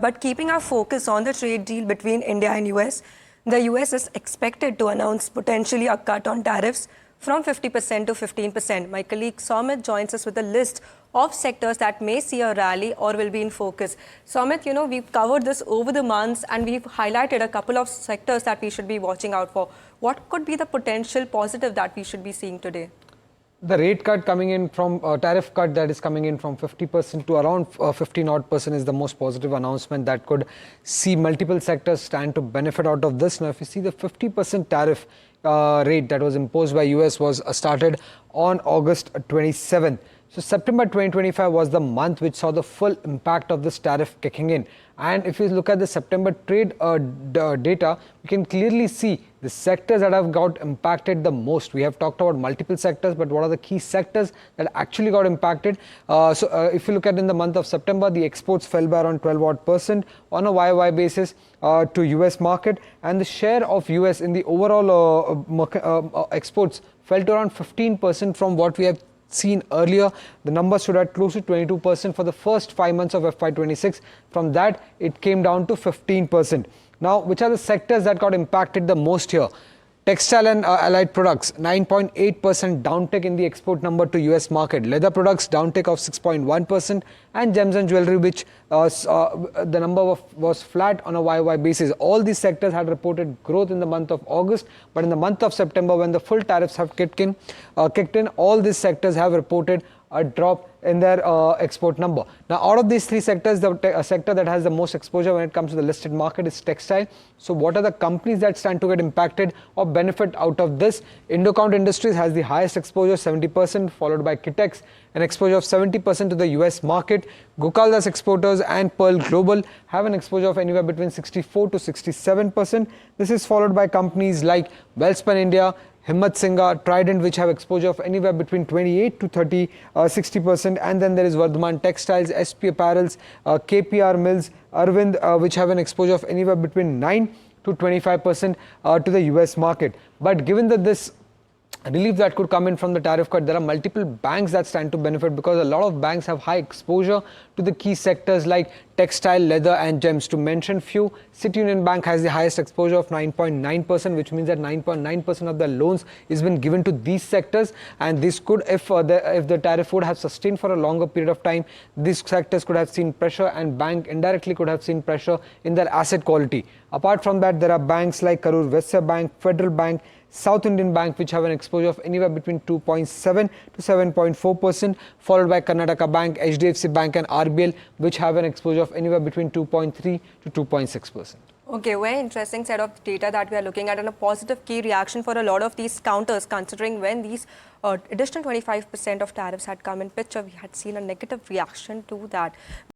But keeping our focus on the trade deal between India and US, the US is expected to announce potentially a cut on tariffs from 50% to 15%. My colleague Soumeet joins us with a list of sectors that may see a rally or will be in focus. Soumeet, we've covered this over the months and we've highlighted a couple of sectors that we should be watching out for. What could be the potential positive that we should be seeing today? The rate cut coming in from tariff cut that is coming in from 50% to around 15% is the most positive announcement that could see multiple sectors stand to benefit out of this. Now, if you see the 50% tariff rate that was imposed by US was started on August 27th. So September 2025 was the month which saw the full impact of this tariff kicking in. And if you look at the September trade data, you can clearly see the sectors that have got impacted the most. We have talked about multiple sectors, but what are the key sectors that actually got impacted? If you look at in the month of September, the exports fell by around 12% on a YOY basis to US market, and the share of US in the overall exports fell to around 15% from what we have seen earlier. The number stood at close to 22% for the first 5 months of FY26. From that, it came down to 15%. Now, which are the sectors that got impacted the most here? Textile and allied products, 9.8% downtick in the export number to US market. Leather products, downtick of 6.1%. And gems and jewelry, which the number was flat on a YOY basis. All these sectors had reported growth in the month of August. But in the month of September, when the full tariffs have kicked in, all these sectors have reported a drop in their export number. Now, out of these three sectors, the sector that has the most exposure when it comes to the listed market is textile. So what are the companies that stand to get impacted or benefit out of this? Indocount Industries has the highest exposure, 70%, followed by Kitex, an exposure of 70% to the US market. Gokaldas Exporters and Pearl Global have an exposure of anywhere between 64 to 67%. This is followed by companies like Welspun India, Himmat Singha, Trident, which have exposure of anywhere between 28 to 60%. And then there is Vardhaman Textiles, SP Apparels, KPR Mills, Arvind, which have an exposure of anywhere between 9 to 25% to the US market. But given that this relief that could come in from the tariff cut, there are multiple banks that stand to benefit because a lot of banks have high exposure to the key sectors like textile, leather and gems. To mention few, City Union Bank has the highest exposure of 9.9%, which means that 9.9% of the loans is been given to these sectors, and this could, if the tariff would have sustained for a longer period of time, these sectors could have seen pressure and bank indirectly could have seen pressure in their asset quality. Apart from that, there are banks like Karur Vysya Bank, Federal Bank, South Indian Bank, which have an exposure of anywhere between 2.7 to 7.4%, followed by Karnataka Bank, HDFC Bank and RBL, which have an exposure of anywhere between 2.3 to 2.6%. Okay, very interesting set of data that we are looking at, and a positive key reaction for a lot of these counters, considering when these additional 25% of tariffs had come in picture, we had seen a negative reaction to that.